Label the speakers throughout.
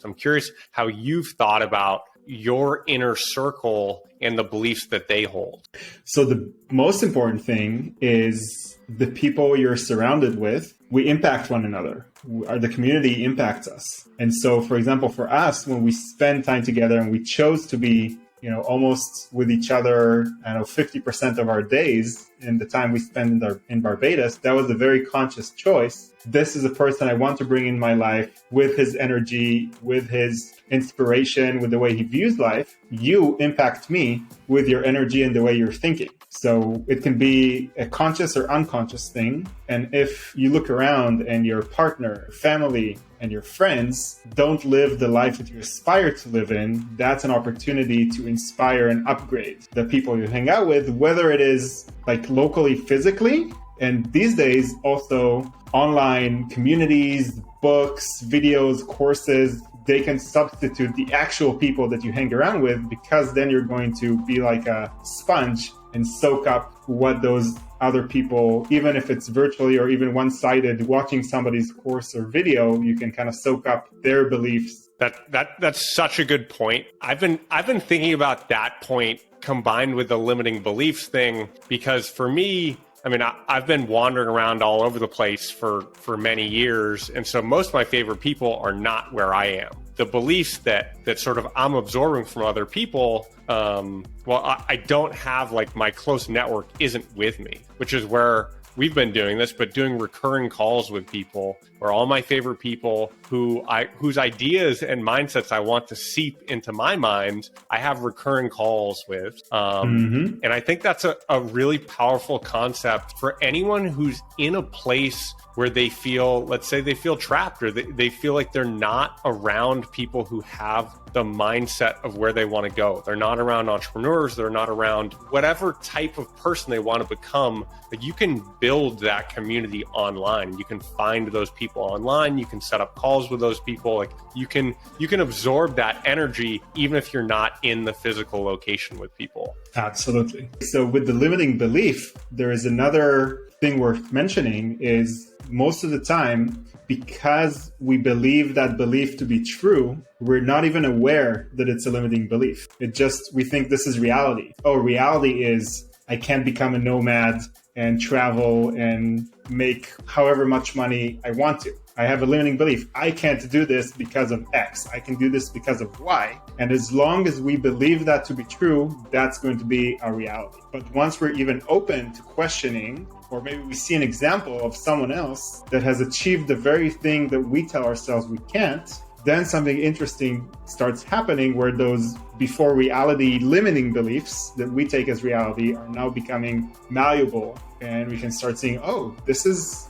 Speaker 1: So I'm curious how you've thought about your inner circle and the beliefs that they hold.
Speaker 2: So the most important thing is the people you're surrounded with. We impact one another. The community impacts us. And so, for example, for us, when we spend time together and we chose to be, almost with each other, 50% of our days in the time we spend in Barbados, that was a very conscious choice. This is a person I want to bring in my life with his energy, with his inspiration, with the way he views life. You impact me with your energy and the way you're thinking. So it can be a conscious or unconscious thing. And if you look around and your partner, family, and your friends don't live the life that you aspire to live in, that's an opportunity to inspire and upgrade the people you hang out with, whether it is like locally, physically, and these days also online communities, books, videos, courses. They can substitute the actual people that you hang around with, because then you're going to be like a sponge and soak up what those other people, even if it's virtually or even one-sided, watching somebody's course or video, you can kind of soak up their beliefs.
Speaker 1: That's such a good point. I've been thinking about that point combined with the limiting beliefs thing, because for me, I've been wandering around all over the place for many years. And so most of my favorite people are not where I am. The beliefs that sort of I'm absorbing from other people, I don't have, like, my close network isn't with me, which is where we've been doing this, but doing recurring calls with people where all my favorite people whose ideas and mindsets I want to seep into my mind, I have recurring calls with. And I think that's a really powerful concept for anyone who's in a place where they feel, let's say they feel trapped, or they feel like they're not around people who have the mindset of where they want to go. They're not around entrepreneurs. They're not around whatever type of person they want to become. But you can build that community online. You can find those people online. You can set up calls with those people. Like you can absorb that energy even if you're not in the physical location with people.
Speaker 2: Absolutely. So with the limiting belief, there is another thing worth mentioning is most of the time, because we believe that belief to be true, we're not even aware that it's a limiting belief. We think this is reality. Oh, reality is I can become a nomad and travel and make however much money I want to. I have a limiting belief. I can't do this because of X. I can do this because of Y. And as long as we believe that to be true, that's going to be our reality. But once we're even open to questioning, or maybe we see an example of someone else that has achieved the very thing that we tell ourselves we can't, then something interesting starts happening where those before reality limiting beliefs that we take as reality are now becoming malleable. And we can start seeing, oh, this is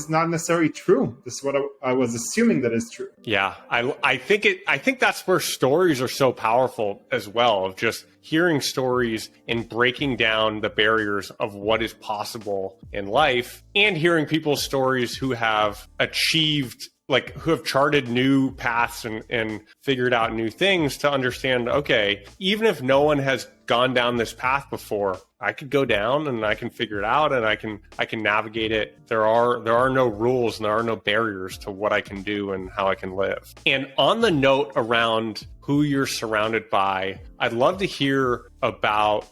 Speaker 2: not necessarily true. This is what I was assuming that is true.
Speaker 1: Yeah, I think that's where stories are so powerful as well, of just hearing stories and breaking down the barriers of what is possible in life, and hearing people's stories who have achieved, like who have charted new paths and figured out new things, to understand, okay, even if no one has gone down this path before, I could go down and I can figure it out, and I can navigate it. There are no rules and there are no barriers to what I can do and how I can live. And on the note around who you're surrounded by, I'd love to hear about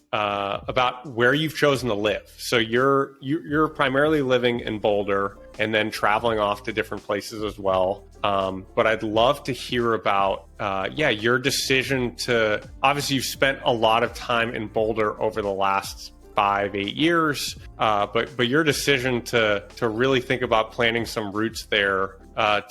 Speaker 1: where you've chosen to live. So you're primarily living in Boulder and then traveling off to different places as well. But I'd love to hear about, your decision to, obviously you've spent a lot of time in Boulder over the last 5-8 years, but your decision to really think about planting some roots there.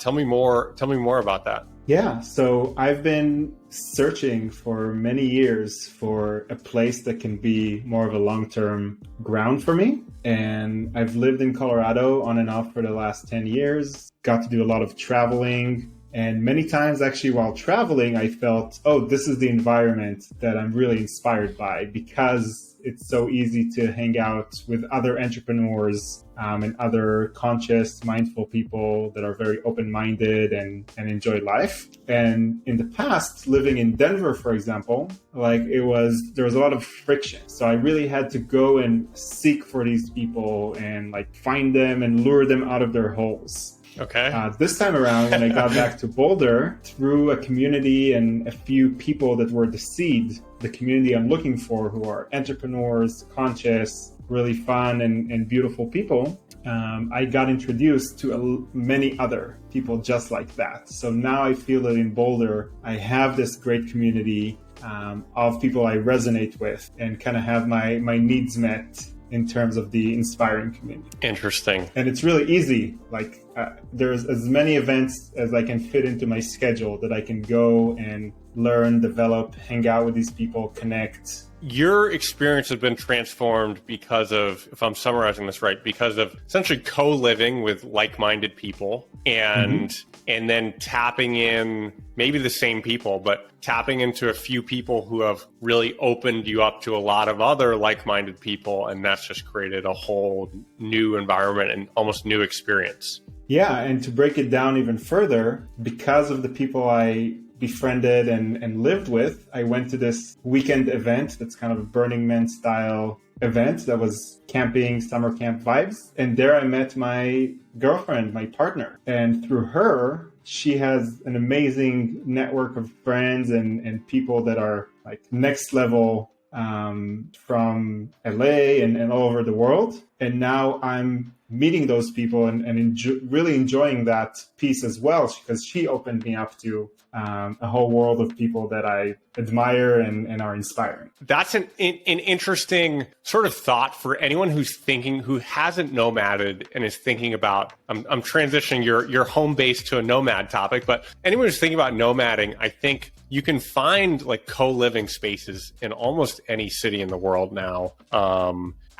Speaker 1: Tell me more about that.
Speaker 2: Yeah, so I've been searching for many years for a place that can be more of a long-term ground for me. And I've lived in Colorado on and off for the last 10 years, got to do a lot of traveling. And many times actually while traveling, I felt, oh, this is the environment that I'm really inspired by, because it's so easy to hang out with other entrepreneurs and other conscious, mindful people that are very open-minded and enjoy life. And in the past, living in Denver, for example, there was a lot of friction. So I really had to go and seek for these people and find them and lure them out of their holes.
Speaker 1: Okay.
Speaker 2: This time around, when I got back to Boulder, through a community and a few people that were the seed, the community I'm looking for, who are entrepreneurs, conscious, really fun and beautiful people, I got introduced to many other people just like that. So now I feel that in Boulder, I have this great community of people I resonate with and kind of have my needs met in terms of the inspiring community.
Speaker 1: Interesting.
Speaker 2: And it's really easy. Like there's as many events as I can fit into my schedule that I can go and learn, develop, hang out with these people, connect.
Speaker 1: Your experience has been transformed because of, if I'm summarizing this right, because of essentially co-living with like-minded people and then tapping in maybe the same people, but tapping into a few people who have really opened you up to a lot of other like-minded people. And that's just created a whole new environment and almost new experience.
Speaker 2: Yeah. And to break it down even further, because of the people I befriended and lived with, I went to this weekend event that's kind of a Burning Man style event that was camping, summer camp vibes. And there I met my girlfriend, my partner. And through her, she has an amazing network of friends and people that are like next level from LA and all over the world. And now I'm meeting those people and really enjoying that piece as well, because she opened me up to a whole world of people that I admire and are inspiring.
Speaker 1: That's an interesting sort of thought for anyone who hasn't nomaded and is thinking about, I'm transitioning your home base to a nomad topic, but anyone who's thinking about nomading, I think you can find like co-living spaces in almost any city in the world now.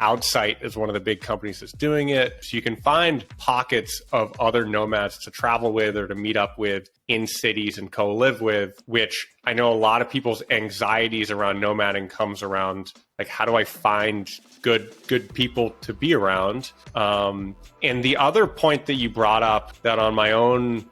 Speaker 1: Outsite is one of the big companies that's doing it. So you can find pockets of other nomads to travel with or to meet up with in cities and co-live with, which I know a lot of people's anxieties around nomading comes around like, how do I find good people to be around? And the other point that you brought up that on my own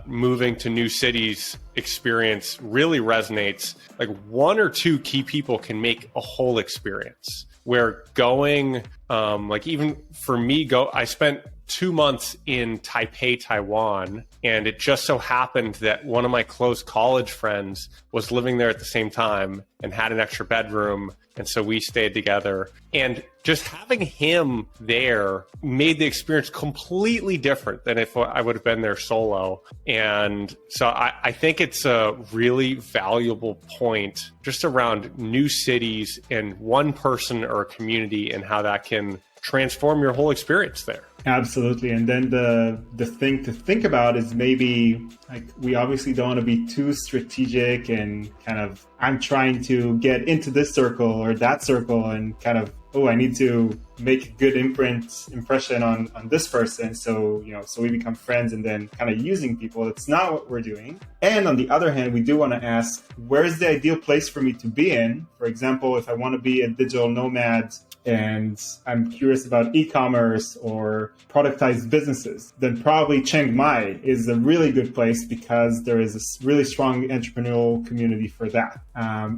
Speaker 1: moving to new cities experience really resonates, like one or two key people can make a whole experience. Where going, like even for me, I spent 2 months in Taipei, Taiwan, and it just so happened that one of my close college friends was living there at the same time and had an extra bedroom. And so we stayed together. And just having him there made the experience completely different than if I would have been there solo. And so I think it's a really valuable point just around new cities and one person or a community and how that can transform your whole experience there.
Speaker 2: Absolutely. And then the thing to think about is maybe like we obviously don't want to be too strategic and kind of I'm trying to get into this circle or that circle and kind of, oh, I need to make a good impression on this person. So, so we become friends and then kind of using people. It's not what we're doing. And on the other hand, we do want to ask, where's the ideal place for me to be in? For example, if I want to be a digital nomad and I'm curious about e-commerce or productized businesses, then probably Chiang Mai is a really good place because there is a really strong entrepreneurial community for that.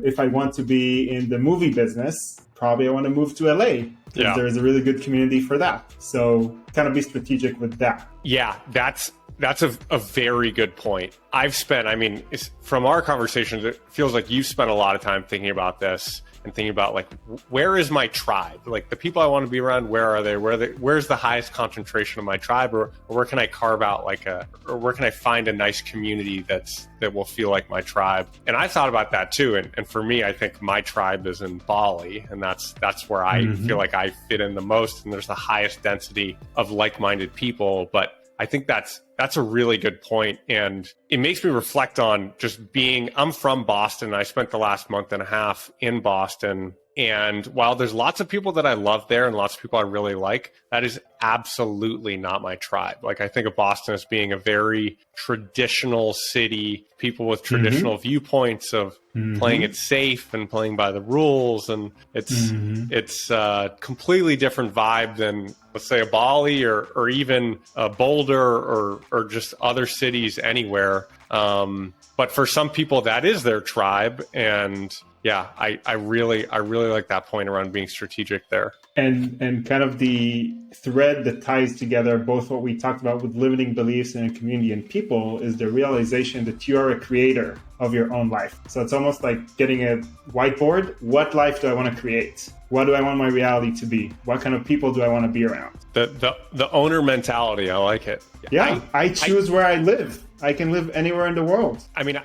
Speaker 2: If I want to be in the movie business, probably I want to move to LA because there's a really good community for that. So kind of be strategic with that. Yeah,
Speaker 1: that's a very good point. From our conversations, it feels like you've spent a lot of time thinking about this and thinking about like, where is my tribe? Like the people I want to be around, where are they? Where's the highest concentration of my tribe? Or where can I carve out or where can I find a nice community that will feel like my tribe? And I thought about that too. And for me, I think my tribe is in Bali, and that's where I feel like I fit in the most. And there's the highest density of like-minded people. But I think that's a really good point. And it makes me reflect on just I'm from Boston. I spent the last month and a half in Boston. And while there's lots of people that I love there and lots of people I really like, that is absolutely not my tribe. Like I think of Boston as being a very traditional city, people with traditional viewpoints of playing it safe and playing by the rules. And it's a completely different vibe than, let's say, a Bali or even a Boulder or just other cities anywhere. But for some people, that is their tribe. And Yeah, I really like that point around being strategic there.
Speaker 2: And kind of the thread that ties together both what we talked about with limiting beliefs in a community and people is the realization that you are a creator of your own life. So it's almost like getting a whiteboard. What life do I want to create? What do I want my reality to be? What kind of people do I want to be around?
Speaker 1: The owner mentality, I like it.
Speaker 2: Yeah, I choose where I live. I can live anywhere in the world.
Speaker 1: I mean,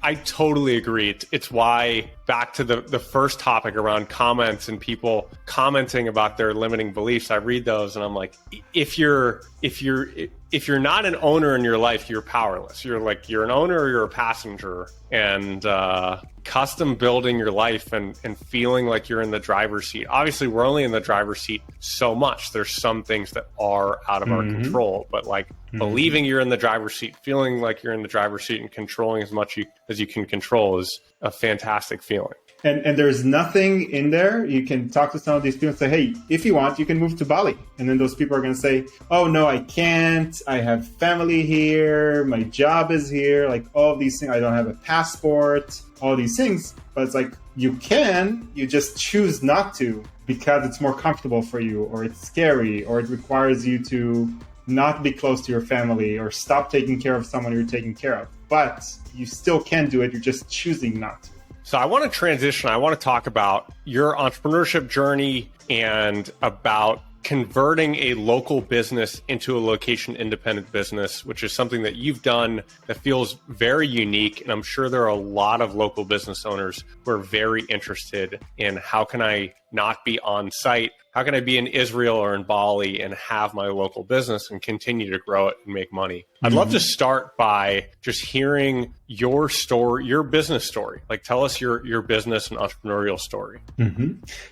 Speaker 1: I totally agree. It's why, back to the first topic around comments and people commenting about their limiting beliefs, I read those and I'm like, if you're not an owner in your life, you're powerless. You're an owner or you're a passenger, and custom building your life and feeling like you're in the driver's seat. Obviously, we're only in the driver's seat so much. There's some things that are out of our control, but believing you're in the driver's seat, feeling like you're in the driver's seat and controlling as much as you can control is a fantastic feeling.
Speaker 2: And there's nothing in there. You can talk to some of these people and say, hey, if you want, you can move to Bali. And then those people are going to say, oh, no, I can't. I have family here. My job is here. Like all of these things. I don't have a passport, all these things. But it's like, you can, you just choose not to because it's more comfortable for you, or it's scary, or it requires you to not be close to your family or stop taking care of someone you're taking care of. But you still can do it. You're just choosing not to.
Speaker 1: So I want to transition. I want to talk about your entrepreneurship journey and about converting a local business into a location independent business, which is something that you've done that feels very unique. And I'm sure there are a lot of local business owners who are very interested in how can I not be on site? How can I be in Israel or in Bali and have my local business and continue to grow it and make money? I'd love to start by just hearing your story, your business story. Like, tell us your business and entrepreneurial story.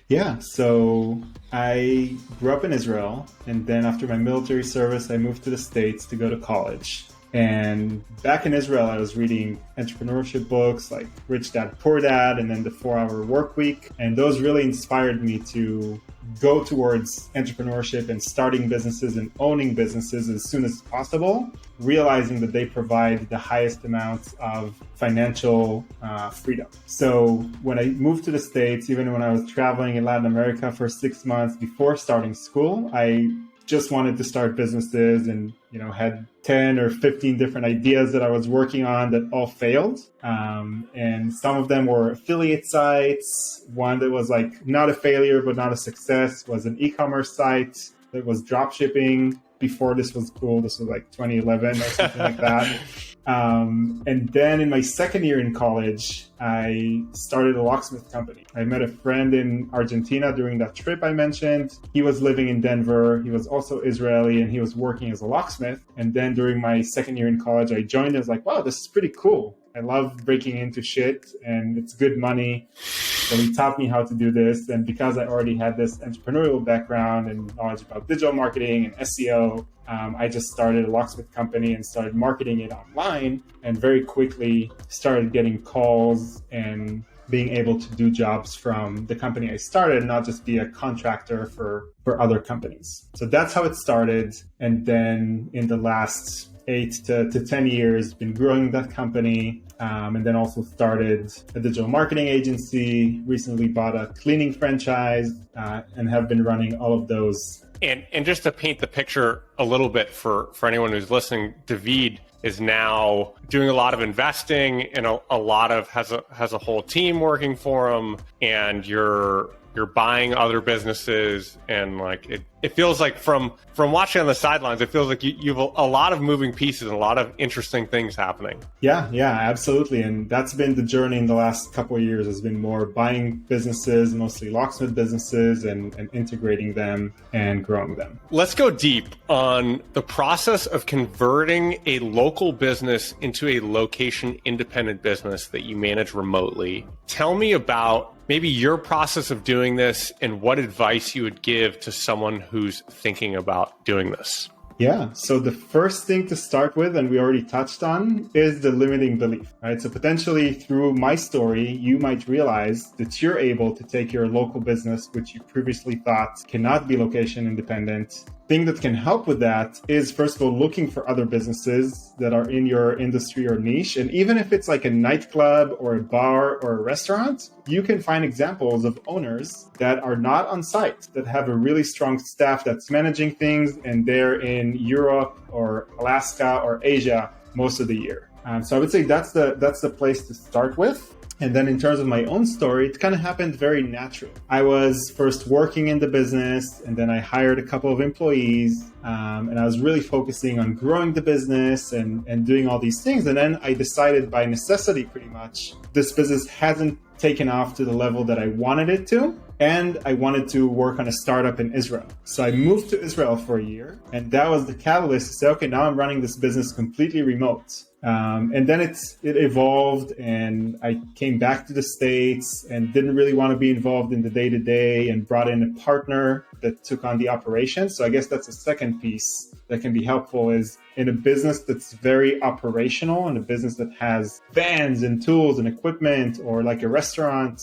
Speaker 2: Yeah. So I grew up in Israel. And then after my military service, I moved to the States to go to college. And back in Israel, I was reading entrepreneurship books like Rich Dad, Poor Dad, and then the 4-Hour Work Week. And those really inspired me to go towards entrepreneurship and starting businesses and owning businesses as soon as possible, realizing that they provide the highest amounts of financial freedom. So when I moved to the States, even when I was traveling in Latin America for 6 months before starting school, I just wanted to start businesses and, had 10 or 15 different ideas that I was working on that all failed. And some of them were affiliate sites. One that was like not a failure, but not a success was an e-commerce site that was drop shipping before this was cool. This was like 2011 or something like that. And then in my second year in college, I started a locksmith company. I met a friend in Argentina during that trip I mentioned. He was living in Denver. He was also Israeli and he was working as a locksmith. And then during my second year in college, I joined. I was like, wow, this is pretty cool. I love breaking into shit and it's good money. So he taught me how to do this. And because I already had this entrepreneurial background and knowledge about digital marketing and SEO, I just started a locksmith company and started marketing it online and very quickly started getting calls and being able to do jobs from the company I started, not just be a contractor for other companies. So that's how it started. And then in the last 8 to 10 years, been growing that company, and then also started a digital marketing agency, recently bought a cleaning franchise, and have been running all of those.
Speaker 1: And just to paint the picture a little bit for anyone who's listening, David is now doing a lot of investing and a lot of has a whole team working for him, and you're buying other businesses, and like it feels like from watching on the sidelines, it feels like you've a lot of moving pieces and a lot of interesting things happening.
Speaker 2: Yeah, absolutely. And that's been the journey in the last couple of years, has been more buying businesses, mostly locksmith businesses, and integrating them and growing them.
Speaker 1: Let's go deep on the process of converting a local business into a location independent business that you manage remotely. Tell me about maybe your process of doing this and what advice you would give to someone who's thinking about doing this.
Speaker 2: Yeah. So the first thing to start with, and we already touched on, is the limiting belief, right? So potentially through my story, you might realize that you're able to take your local business, which you previously thought cannot be location independent. Thing that can help with that is, first of all, looking for other businesses that are in your industry or niche. And even if it's like a nightclub or a bar or a restaurant, you can find examples of owners that are not on site, that have a really strong staff that's managing things, and they're in Europe or Alaska or Asia most of the year. So I would say that's the place to start with. And then in terms of my own story, it kind of happened very naturally. I was first working in the business, and then I hired a couple of employees, and I was really focusing on growing the business and doing all these things. And then I decided by necessity, pretty much, this business hasn't taken off to the level that I wanted it to. And I wanted to work on a startup in Israel. So I moved to Israel for a year, and that was the catalyst to say, okay, now I'm running this business completely remote. And then it evolved, and I came back to the States and didn't really want to be involved in the day-to-day, and brought in a partner that took on the operation. So I guess that's a second piece that can be helpful, is in a business that's very operational, and a business that has vans and tools and equipment, or like a restaurant,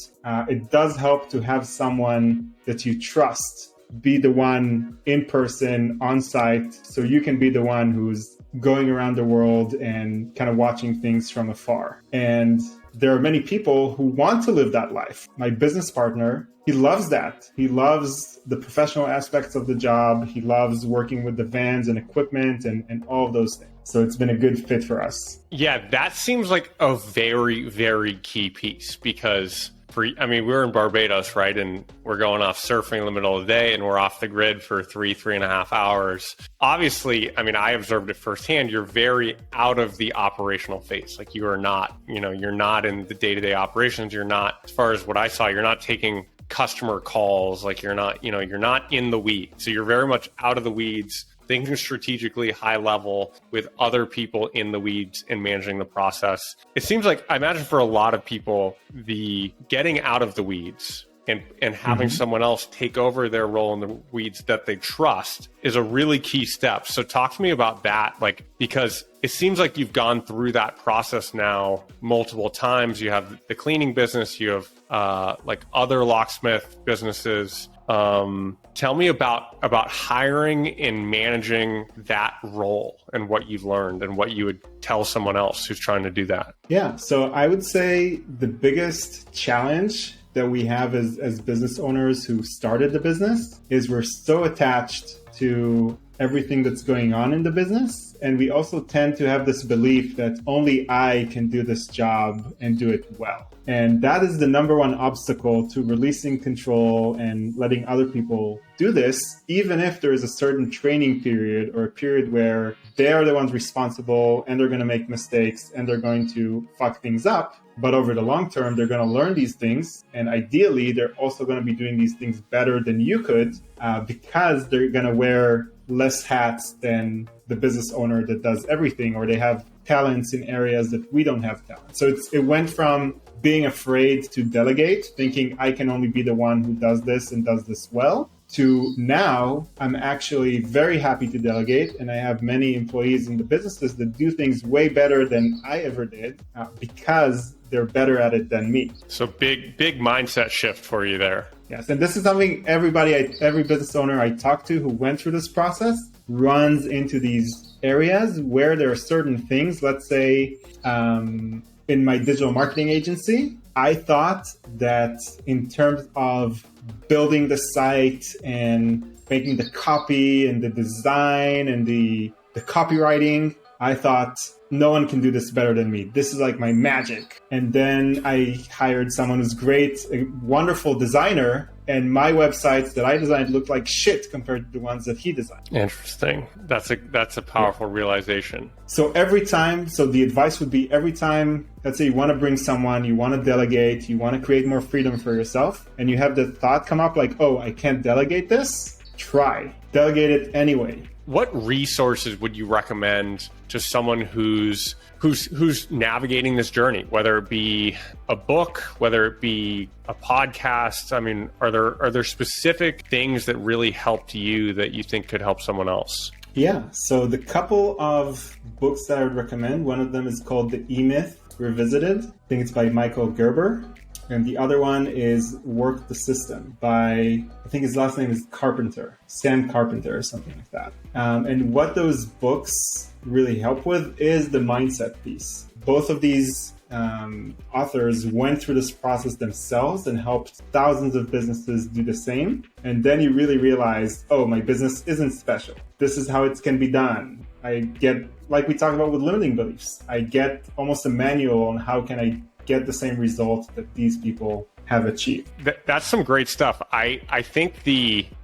Speaker 2: it does help to have someone that you trust be the one in person on site, so you can be the one who's going around the world and kind of watching things from afar. And there are many people who want to live that life. My business partner, he loves that. He loves the professional aspects of the job. He loves working with the vans and equipment and all of those things. So it's been a good fit for us.
Speaker 1: Yeah, that seems like a very, very key piece, because we're in Barbados, right? And we're going off surfing in the middle of the day, and we're off the grid for 3.5 hours. Obviously, I observed it firsthand. You're very out of the operational phase. Like, you are not, you're not in the day-to-day operations. You're not, as far as what I saw, you're not taking customer calls. Like, you're not in the weeds. So you're very much out of the weeds, thinking strategically, high level, with other people in the weeds and managing the process. It seems like, I imagine for a lot of people, the getting out of the weeds and having someone else take over their role in the weeds that they trust is a really key step. So talk to me about that, because it seems like you've gone through that process now multiple times. You have the cleaning business, you have other locksmith businesses. Tell me about hiring and managing that role, and what you've learned, and what you would tell someone else who's trying to do that.
Speaker 2: Yeah, so I would say the biggest challenge that we have as business owners who started the business is we're so attached to everything that's going on in the business. And we also tend to have this belief that only I can do this job and do it well. And that is the number one obstacle to releasing control and letting other people do this, even if there is a certain training period, or a period where they are the ones responsible, and they're going to make mistakes, and they're going to fuck things up. But over the long term, they're going to learn these things. And ideally, they're also going to be doing these things better than you could, because they're going to wear less hats than the business owner that does everything, or they have talents in areas that we don't have talent. So it went from being afraid to delegate, thinking I can only be the one who does this and does this well, to now I'm actually very happy to delegate. And I have many employees in the businesses that do things way better than I ever did, because they're better at it than me.
Speaker 1: So big mindset shift for you there.
Speaker 2: Yes, and this is something every business owner I talk to who went through this process runs into these areas where there are certain things. Let's say in my digital marketing agency, I thought that in terms of building the site and making the copy and the design and the copywriting, I thought no one can do this better than me. This is like my magic. And then I hired someone who's great, a wonderful designer, and my websites that I designed looked like shit compared to the ones that he designed.
Speaker 1: Interesting. That's a powerful realization.
Speaker 2: So the advice would be, every time, let's say you want to bring someone, you want to delegate, you want to create more freedom for yourself, and you have the thought come up like, oh, I can't delegate this, try. Delegate it anyway.
Speaker 1: What resources would you recommend to someone who's navigating this journey, whether it be a book, whether it be a podcast? Are there specific things that really helped you that you think could help someone else?
Speaker 2: Yeah. So the couple of books that I would recommend, one of them is called The E-Myth Revisited. I think it's by Michael Gerber. And the other one is Work the System by, I think his last name is Carpenter, Sam Carpenter or something like that. And what those books really help with is the mindset piece. Both of these authors went through this process themselves and helped thousands of businesses do the same. And then you really realize, oh, my business isn't special. This is how it can be done. I get, like we talked about with limiting beliefs, I get almost a manual on how can I get the same results that these people have achieved.
Speaker 1: That's some great stuff. I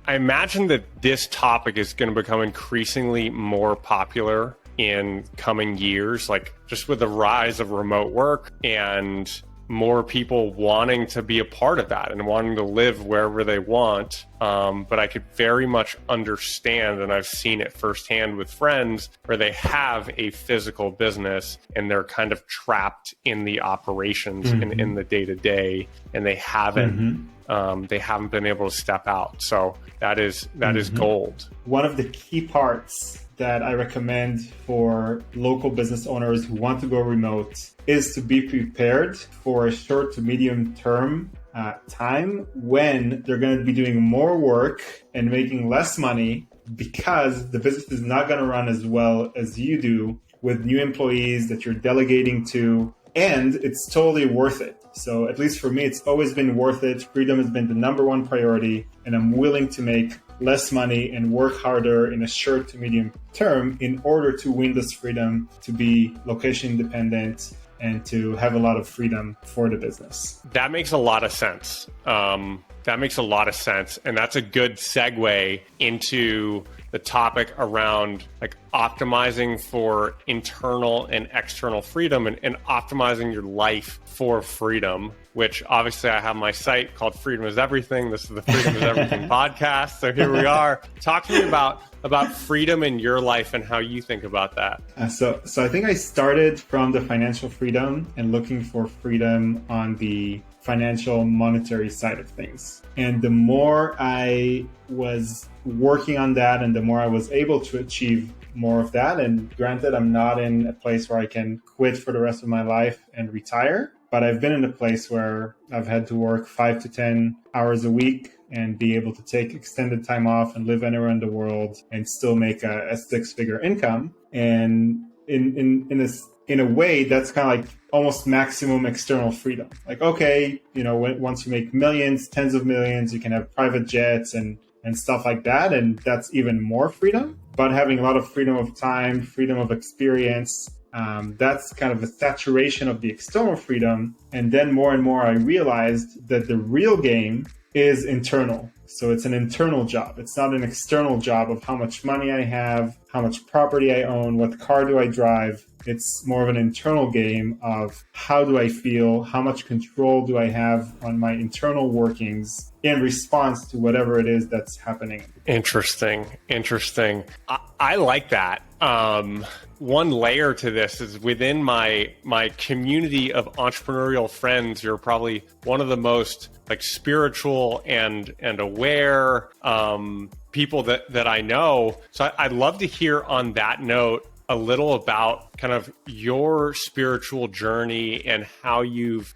Speaker 1: imagine that this topic is going to become increasingly more popular in coming years, like just with the rise of remote work and more people wanting to be a part of that and wanting to live wherever they want. But I could very much understand, and I've seen it firsthand with friends, where they have a physical business and they're kind of trapped in the operations and in the day-to-day, and they haven't been able to step out. So that is gold.
Speaker 2: One of the key parts that I recommend for local business owners who want to go remote is to be prepared for a short to medium term time when they're going to be doing more work and making less money, because the business is not going to run as well as you do with new employees that you're delegating to, and it's totally worth it. So at least for me, it's always been worth it. Freedom has been the number one priority, and I'm willing to make less money and work harder in a short to medium term in order to win this freedom to be location independent and to have a lot of freedom for the business.
Speaker 1: That makes a lot of sense. And that's a good segue into the topic around like optimizing for internal and external freedom and optimizing your life for freedom, which obviously I have my site called Freedom is Everything. This is the Freedom is Everything podcast. So here we are. Talk to me about freedom in your life and how you think about that.
Speaker 2: So I think I started from the financial freedom and looking for freedom on the financial monetary side of things. And the more I was working on that and the more I was able to achieve more of that, and granted, I'm not in a place where I can quit for the rest of my life and retire, but I've been in a place where I've had to work 5 to 10 hours a week and be able to take extended time off and live anywhere in the world and still make a six-figure income. And in a way, that's kind of like almost maximum external freedom. Like, okay, once you make millions, tens of millions, you can have private jets and stuff like that. And that's even more freedom. But having a lot of freedom of time, freedom of experience, that's kind of a saturation of the external freedom. And then more and more, I realized that the real game is internal. So it's an internal job. It's not an external job of how much money I have, how much property I own, what car do I drive. It's more of an internal game of how do I feel, how much control do I have on my internal workings in response to whatever it is that's happening.
Speaker 1: Interesting. I like that. One layer to this is within my community of entrepreneurial friends, you're probably one of the most like spiritual and aware people that I know. So I'd love to hear on that note a little about kind of your spiritual journey and how you've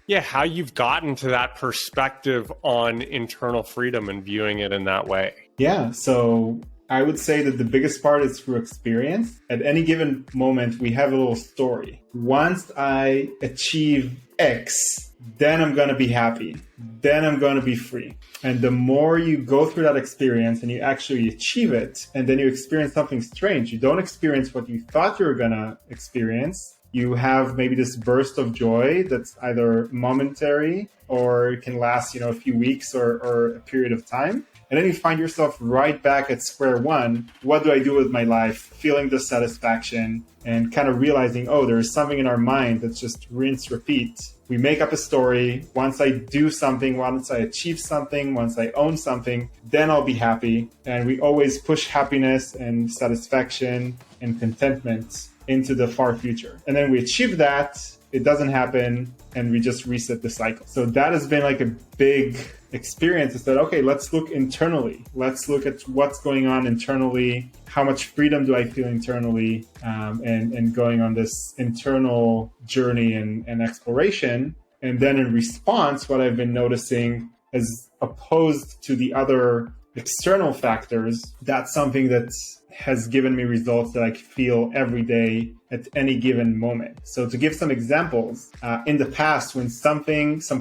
Speaker 1: gotten to that perspective on internal freedom and viewing it in that way.
Speaker 2: Yeah. So I would say that the biggest part is through experience. At any given moment, we have a little story. Once I achieve X, then I'm going to be happy. Then I'm going to be free. And the more you go through that experience and you actually achieve it, and then you experience something strange, you don't experience what you thought you were going to experience. You have maybe this burst of joy that's either momentary or it can last, a few weeks or a period of time. And then you find yourself right back at square one. What do I do with my life? Feeling dissatisfaction and kind of realizing, oh, there's something in our mind that's just rinse, repeat. We make up a story. Once I do something, once I achieve something, once I own something, then I'll be happy. And we always push happiness and satisfaction and contentment into the far future. And then we achieve that. it doesn't happen, and we just reset the cycle. So that has been like a big experience. Is that, okay, let's look internally. Let's look at what's going on internally. How much freedom do I feel internally? And going on this internal journey and exploration. And then in response, what I've been noticing, as opposed to the other external factors, that's something that has given me results that I feel every day at any given moment. So to give some examples, in the past, when some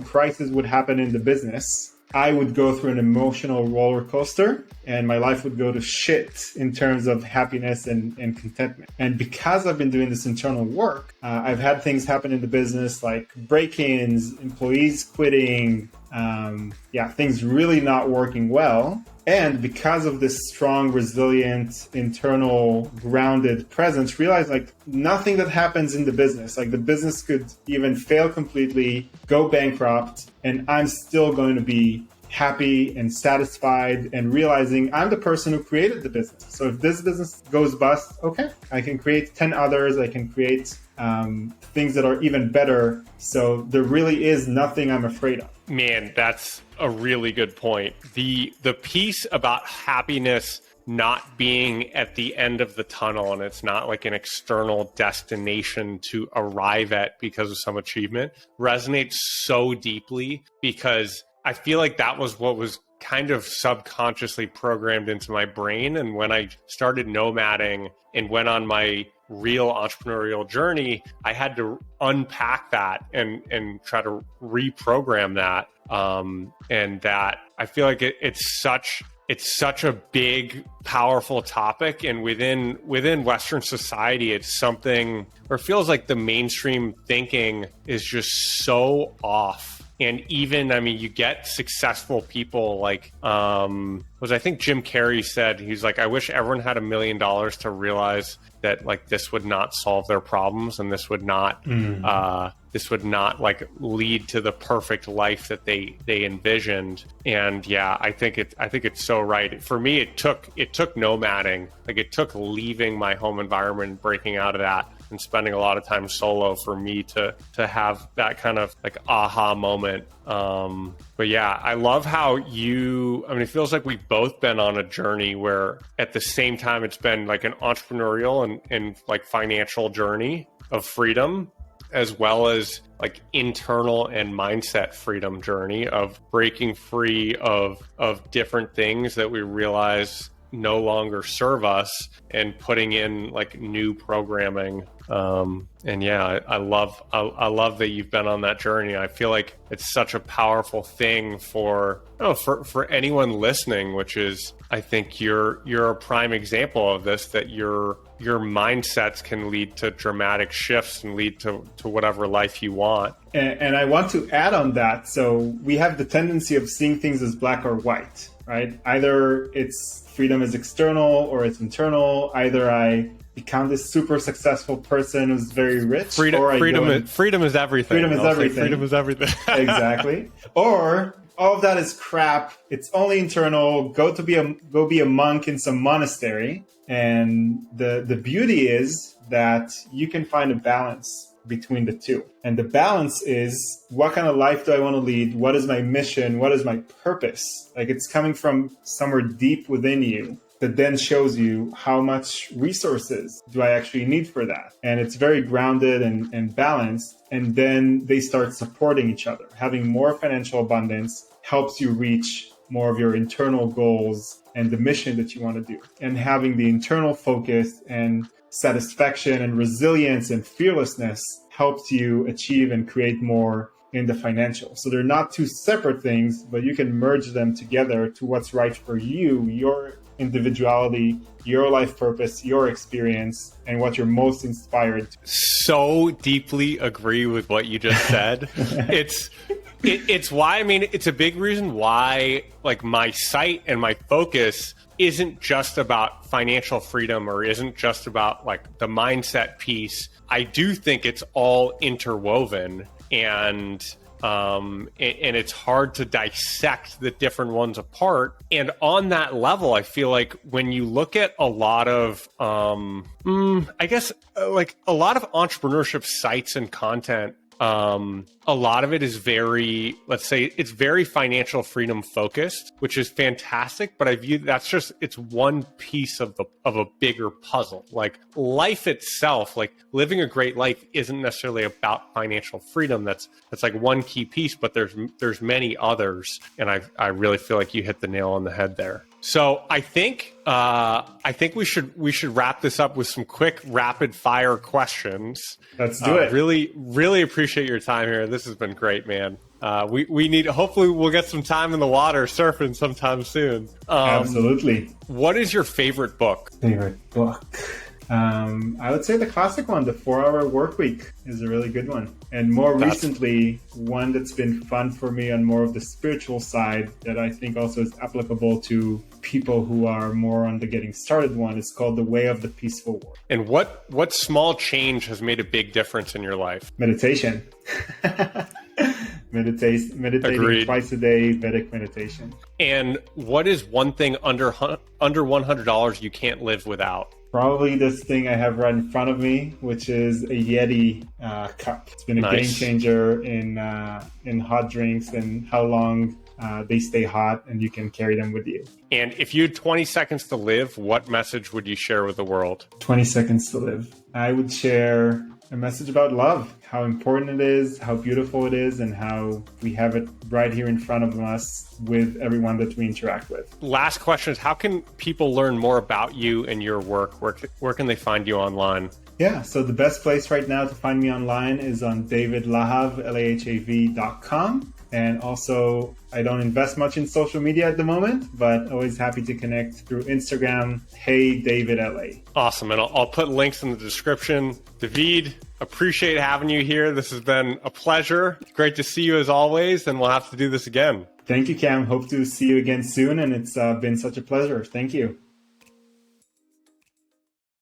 Speaker 2: crisis would happen in the business, I would go through an emotional roller coaster and my life would go to shit in terms of happiness and contentment. And because I've been doing this internal work, I've had things happen in the business like break-ins, employees quitting, things really not working well. And because of this strong, resilient, internal, grounded presence, realize like nothing that happens in the business, like the business could even fail completely, go bankrupt, and I'm still going to be happy and satisfied and realizing I'm the person who created the business. So if this business goes bust, okay, I can create 10 others. I can create things that are even better. So there really is nothing I'm afraid of.
Speaker 1: Man, that's a really good point. The piece about happiness not being at the end of the tunnel, and it's not like an external destination to arrive at because of some achievement, resonates so deeply, because I feel like that was what was kind of subconsciously programmed into my brain. And when I started nomading and went on my real entrepreneurial journey, I had to unpack that and try to reprogram that. And that I feel like it's such a big, powerful topic. And within Western society, it's something where it feels like the mainstream thinking is just so off. And even, I mean, you get successful people like, I think Jim Carrey said, he's like, I wish everyone had $1 million to realize that like this would not solve their problems, and this would not like lead to the perfect life that they envisioned. And yeah, I think it's so right. For me, it took nomading, like it took leaving my home environment, breaking out of that, and spending a lot of time solo for me to have that kind of like aha moment. But yeah, I love how it feels like we've both been on a journey where at the same time it's been like an entrepreneurial and like financial journey of freedom, as well as like internal and mindset freedom journey of breaking free of different things that we realize no longer serve us and putting in like new programming. And yeah, I love that you've been on that journey. I feel like it's such a powerful thing for anyone listening, which is, I think you're a prime example of this, that your mindsets can lead to dramatic shifts and lead to whatever life you want.
Speaker 2: And I want to add on that. So we have the tendency of seeing things as black or white, right? Either it's freedom is external or it's internal. Either I become this super successful person who's very rich.
Speaker 1: Freedom is everything.
Speaker 2: Freedom is everything.
Speaker 1: Freedom is everything.
Speaker 2: Exactly. Or all of that is crap. It's only internal. Go be a monk in some monastery. And the beauty is that you can find a balance between the two. And the balance is, what kind of life do I want to lead? What is my mission? What is my purpose? Like, it's coming from somewhere deep within you that then shows you how much resources do I actually need for that. And it's very grounded and balanced. And then they start supporting each other. Having more financial abundance helps you reach more of your internal goals and the mission that you want to do. And having the internal focus and satisfaction and resilience and fearlessness helps you achieve and create more in the financial. So they're not two separate things, but you can merge them together to what's right for you, your individuality, your life purpose, your experience, and what you're most inspired to.
Speaker 1: So deeply agree with what you just said. It's why, I mean, it's a big reason why like my site and my focus isn't just about financial freedom or isn't just about like the mindset piece. I do think it's all interwoven. And and it's hard to dissect the different ones apart. And on that level, I feel like when you look at a lot of, I guess, like a lot of entrepreneurship sites and content, a lot of it is very, let's say, it's very financial freedom focused, which is fantastic. But I view that's just, it's one piece of a bigger puzzle. Like life itself, like living a great life isn't necessarily about financial freedom. That's like one key piece, but there's many others. And I really feel like you hit the nail on the head there. So I think we should wrap this up with some quick rapid fire questions.
Speaker 2: Let's do it.
Speaker 1: Really appreciate your time here. This has been great, man. We need, hopefully we'll get some time in the water surfing sometime soon.
Speaker 2: Absolutely.
Speaker 1: What is your favorite book?
Speaker 2: Favorite book? I would say the classic one, The 4-Hour Workweek, is a really good one. And more recently, one that's been fun for me on more of the spiritual side that I think also is applicable to people who are more on the getting started one is called The Way of the Peaceful World.
Speaker 1: And what small change has made a big difference in your life?
Speaker 2: Meditation. Meditating
Speaker 1: Agreed.
Speaker 2: Twice a day, Vedic meditation.
Speaker 1: And what is one thing under $100 you can't live without?
Speaker 2: Probably this thing I have right in front of me, which is a Yeti cup. It's been a game changer in hot drinks and how long they stay hot and you can carry them with you.
Speaker 1: And if you had 20 seconds to live, what message would you share with the world?
Speaker 2: 20 seconds to live. I would share a message about love, how important it is, how beautiful it is, and how we have it right here in front of us with everyone that we interact with.
Speaker 1: Last question is, how can people learn more about you and your work? Where can they find you online?
Speaker 2: Yeah, so the best place right now to find me online is on davidlahav, LAHAV.com. And also, I don't invest much in social media at the moment, but always happy to connect through Instagram, Hey David LA.
Speaker 1: Awesome. And I'll put links in the description. David, appreciate having you here. This has been a pleasure. Great to see you as always, and we'll have to do this again.
Speaker 2: Thank you, Cam. Hope to see you again soon, and it's been such a pleasure. Thank you.